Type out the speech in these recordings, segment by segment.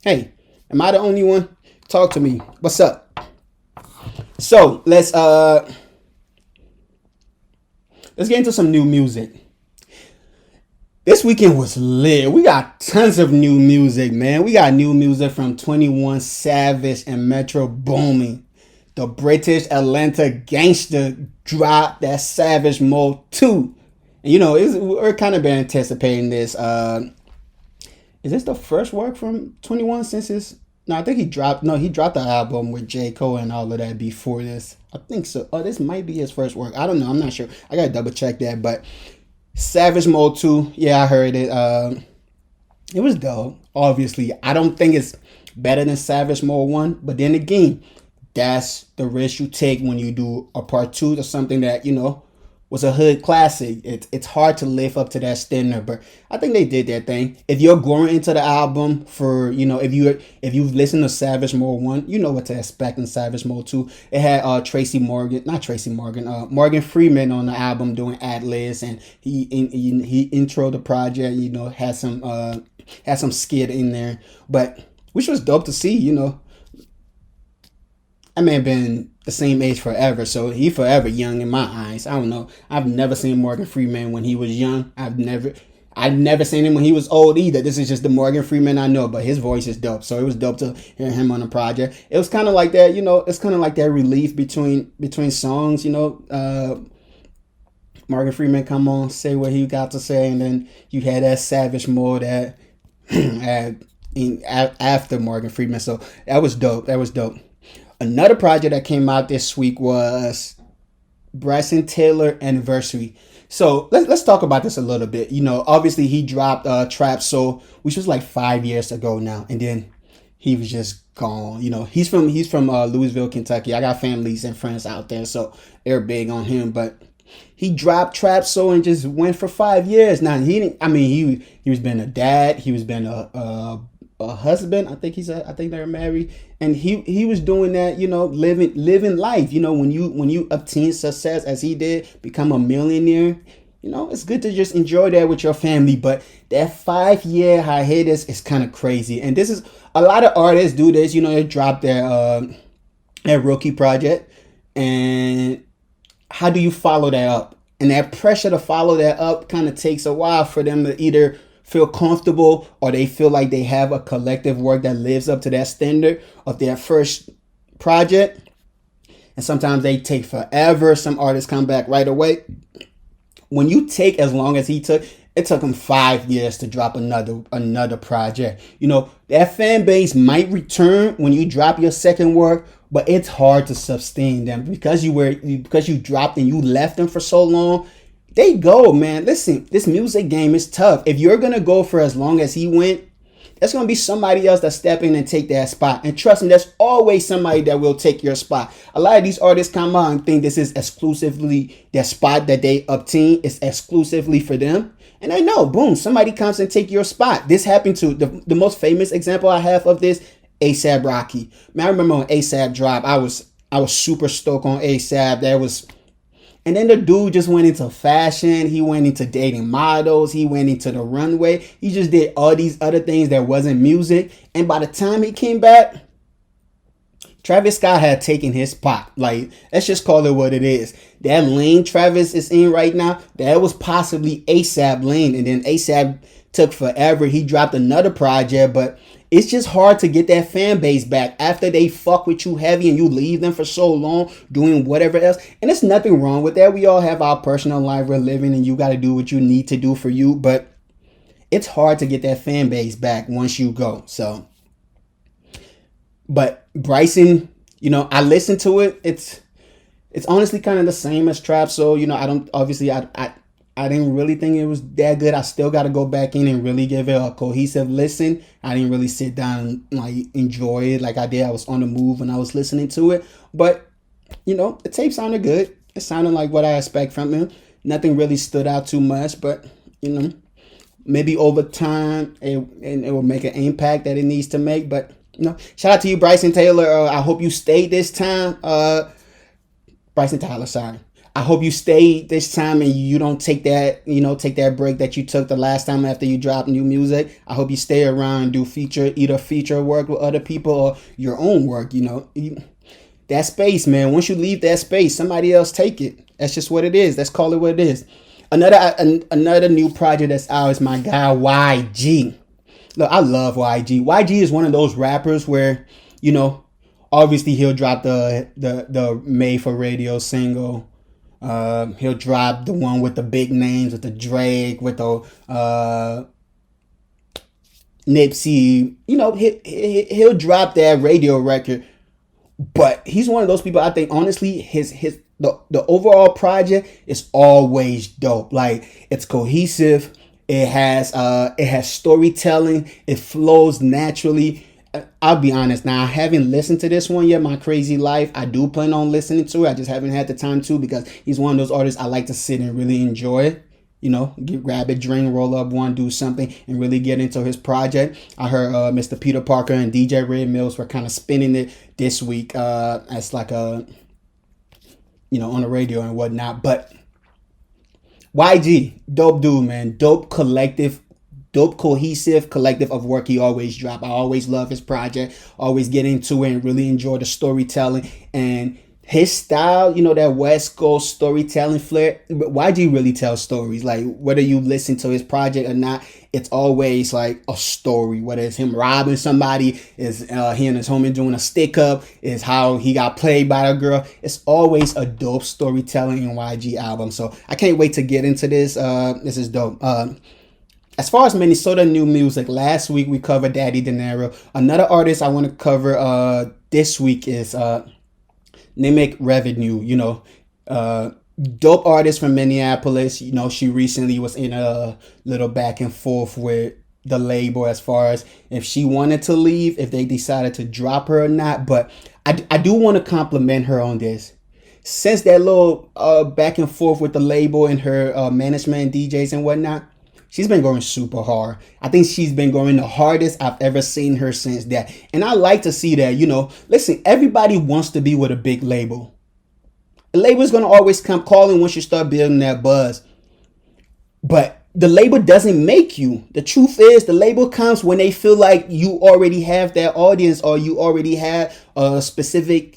Hey, am I the only one? Talk to me. What's up? So let's get into some new music. This weekend was lit. We got tons of new music, man. We got new music from 21 Savage and Metro Boomin. The British Atlanta gangster dropped that Savage Mode 2. And we're kind of been anticipating this. Is this the first work from 21 since his? No, I think he dropped the album with J. Cole and all of that before this. I think so. Oh, this might be his first work. I don't know. I'm not sure. I gotta double check that. But Savage Mode 2, yeah, I heard it. It was dope. Obviously, I don't think it's better than Savage Mode 1. But then again, that's the risk you take when you do a part 2 to something that, was a hood classic. It's hard to live up to that standard, but I think they did their thing. If you're going into the album for, if you've listened to Savage Mode 1, you know what to expect in Savage Mode 2. It had Morgan Freeman on the album doing ad-libs, and he intro the project, had some skit in there, but which was dope to see, I may have been the same age forever, so he forever young in my eyes. I don't know. I've never seen Morgan Freeman when he was young. I've never seen him when he was old either. This is just the Morgan Freeman I know, but his voice is dope. So it was dope to hear him on the project. It was kind of like that, it's kind of like that relief between songs, Morgan Freeman come on, say what he got to say, and then you had that Savage Mode that after Morgan Freeman. So that was dope. Another project that came out this week was Bryson Taylor Anniversary. So let's talk about this a little bit. Obviously he dropped Trap Soul, which was like 5 years ago now, and then he was just gone. He's from Louisville, Kentucky. I got families and friends out there, so they're big on him. But he dropped Trap Soul and just went for 5 years. Now he was been a dad. He was been a husband. I think they're married, and he was doing that, living life. When you obtain success as he did, become a millionaire, it's good to just enjoy that with your family. But that 5 year hiatus is kind of crazy, and this is a lot of artists do this. They drop their rookie project, and how do you follow that up? And that pressure to follow that up kind of takes a while for them to either feel comfortable or they feel like they have a collective work that lives up to that standard of their first project. And sometimes they take forever. Some artists come back right away. When you take as long as he took, it took him 5 years to drop another project. That fan base might return when you drop your second work, but it's hard to sustain them because you dropped and you left them for so long. They go, man. Listen, this music game is tough. If you're going to go for as long as he went, there's going to be somebody else that step in and take that spot. And trust me, there's always somebody that will take your spot. A lot of these artists come out and think this is exclusively their spot that they obtain is exclusively for them. And I know, boom, somebody comes and take your spot. This happened to the most famous example I have of this, A$AP Rocky. Man, I remember when A$AP dropped, I was super stoked on A$AP. And then the dude just went into fashion. He went into dating models. He went into the runway. He just did all these other things that wasn't music. And by the time he came back, Travis Scott had taken his spot. Like, let's just call it what it is. That lane Travis is in right now, that was possibly A$AP lane. And then A$AP took forever. He dropped another project, but it's just hard to get that fan base back after they fuck with you heavy and you leave them for so long doing whatever else. And there's nothing wrong with that. We all have our personal life we're living, and you got to do what you need to do for you. But it's hard to get that fan base back once you go. So, but Bryson, I listened to it. It's honestly kind of the same as Trap Soul. I didn't really think it was that good. I still got to go back in and really give it a cohesive listen. I didn't really sit down and enjoy it like I did. I was on the move when I was listening to it. But, the tape sounded good. It sounded like what I expect from him. Nothing really stood out too much. But, maybe over time it will make an impact that it needs to make. But, shout out to you, Bryson Taylor. I hope you stayed this time. Bryson Tyler, sorry. I hope you stay this time and you don't take that, take that break that you took the last time after you dropped new music. I hope you stay around and do either feature work with other people or your own work. That space, man. Once you leave that space, somebody else take it. That's just what it is. Let's call it what it is. Another new project that's out is my guy YG. Look, I love YG. YG is one of those rappers where, obviously he'll drop the Made for Radio single. He'll drop the one with the big names, with the Drake, with the Nipsey. He'll drop that radio record. But he's one of those people. I think honestly, the overall project is always dope. Like, it's cohesive. It has storytelling. It flows naturally. I'll be honest. Now, I haven't listened to this one yet, My Crazy Life. I do plan on listening to it. I just haven't had the time to, because he's one of those artists I like to sit and really enjoy. Grab a drink, roll up one, do something, and really get into his project. I heard Mr. Peter Parker and DJ Red Mills were kind of spinning it this week as like on the radio and whatnot. But YG, dope dude, man. Dope cohesive collective of work he always drop. I always love his project, always get into it and really enjoy the storytelling and his style, that West Coast storytelling flair. YG really tells stories. Like, whether you listen to his project or not, it's always like a story. Whether it's him robbing somebody, is he and his homie doing a stick up, is how he got played by a girl. It's always a dope storytelling in YG album. So I can't wait to get into this. This is dope. As far as Minnesota new music, last week we covered Daddy De Niro. Another artist I want to cover this week is Nimic Revenue. Dope artist from Minneapolis. She recently was in a little back and forth with the label as far as if she wanted to leave, if they decided to drop her or not. But I do want to compliment her on this. Since that little back and forth with the label and her management, DJs and whatnot, she's been going super hard. I think she's been going the hardest I've ever seen her since that. And I like to see that, listen, everybody wants to be with a big label. A label is going to always come calling once you start building that buzz. But the label doesn't make you. The truth is, the label comes when they feel like you already have that audience, or you already have a specific,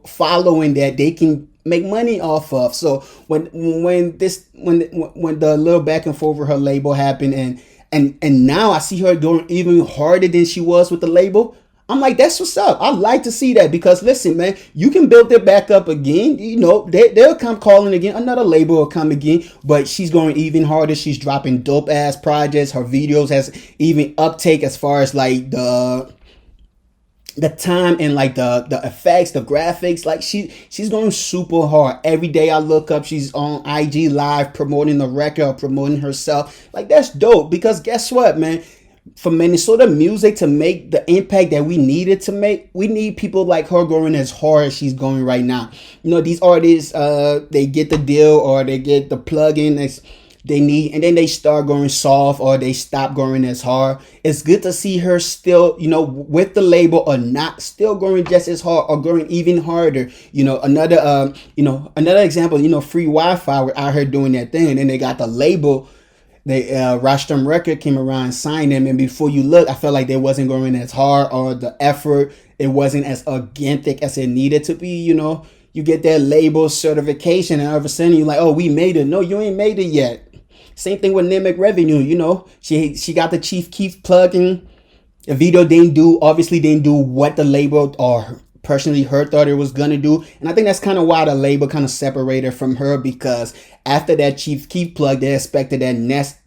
following that they can make money off of. So when the little back and forth with her label happened, and now I see her going even harder than she was with the label, I'm like, that's what's up. I like to see that, because listen, man, you can build it back up again. They'll come calling again. Another label will come again, but she's going even harder. She's dropping dope ass projects. Her videos has even uptake as far as like the time and like the effects, the graphics. Like she's going super hard. Every day I look up, she's on IG live promoting the record or promoting herself. Like, that's dope, because guess what, man? For Minnesota music to make the impact that we needed to make, we need people like her going as hard as she's going right now. These artists, they get the deal or they get the plug-in they need, and then they start going soft or they stop going as hard. It's good to see her still, with the label or not, still going just as hard or going even harder. Another example, Free Wi-Fi were out here doing that thing, and then they got the label. They Rostrum Record came around and signed them, and before you look, I felt like they wasn't going as hard, or the effort, it wasn't as organic as it needed to be. You get that label certification, and all of a sudden you're like, oh, we made it. No, you ain't made it yet. Same thing with Nimic Revenue. She got the Chief Keef plugin. The video didn't do what the label or personally her thought it was gonna do, and I think that's kind of why the label kind of separated from her, because after that Chief Keef plug, they expected that next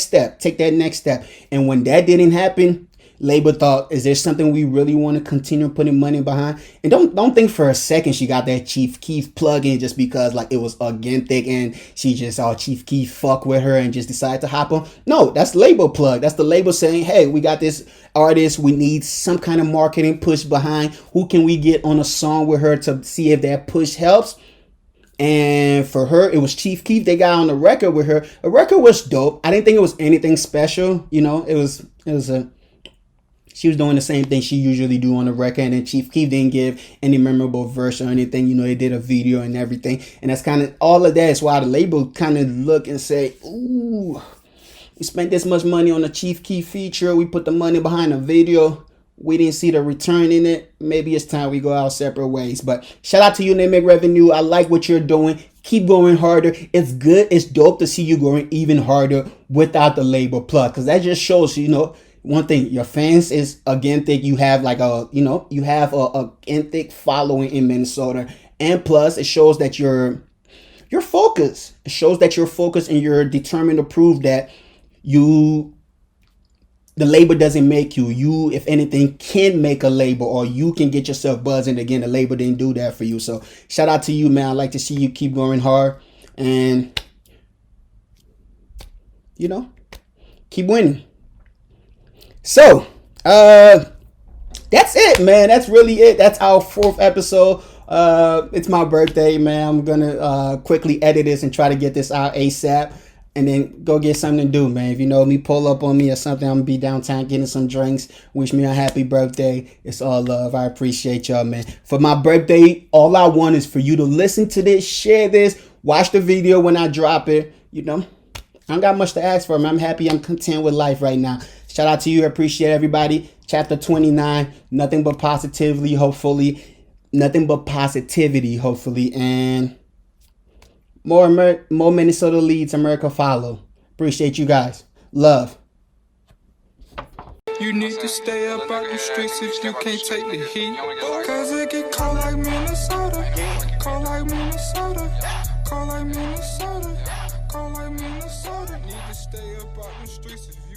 step, take that next step, and when that didn't happen, label thought, is there something we really want to continue putting money behind? And don't think for a second she got that Chief Keef plug-in just because like it was organic and she just saw Chief Keef fuck with her and just decided to hop on. No, that's label plug. That's the label saying, hey, we got this artist, we need some kind of marketing push behind. Who can we get on a song with her to see if that push helps? And for her, it was Chief Keef. They got on the record with her. The record was dope. I didn't think it was anything special. It was She was doing the same thing she usually do on the record, and then Chief Keef didn't give any memorable verse or anything. You know, they did a video and everything, and that's kind of all of that is why the label kind of look and say, "Ooh, we spent this much money on the Chief Keef feature. We put the money behind the video. We didn't see the return in it. Maybe it's time we go our separate ways." But shout out to you, Nimic Revenue. I like what you're doing. Keep going harder. It's good. It's dope to see you going even harder without the label plug, because that just shows, you know, one thing, your fans is again think you have like a, you know, you have a thick following in Minnesota, and plus it shows that you're focused. It shows that you're focused and you're determined to prove that the label doesn't make you. You, if anything, can make a label, or you can get yourself buzzing. Again, the label didn't do that for you. So shout out to you, man. I like to see you keep going hard and, you know, keep winning. So, that's it, man. That's really it. That's our 4th episode. It's my birthday, man. I'm gonna quickly edit this and try to get this out ASAP, and then go get something to do, man. If you know me, pull up on me or something. I'm gonna be downtown getting some drinks. Wish me a happy birthday. It's all love. I appreciate y'all, man. For my birthday, all I want is for you to listen to this, share this, watch the video when I drop it. You know, I don't got much to ask for, man. I'm happy. I'm content with life right now. Shout out to you. I appreciate everybody. Chapter 29. Nothing but positivity, hopefully. Nothing but positivity, hopefully. And more Minnesota leads. America follow. Appreciate you guys. Love. You need to stay up out the streets if you can't take the heat. Cause it get cold like Minnesota. Cold like Minnesota. Cold like Minnesota. Cold like Minnesota. Need to stay up out the streets if you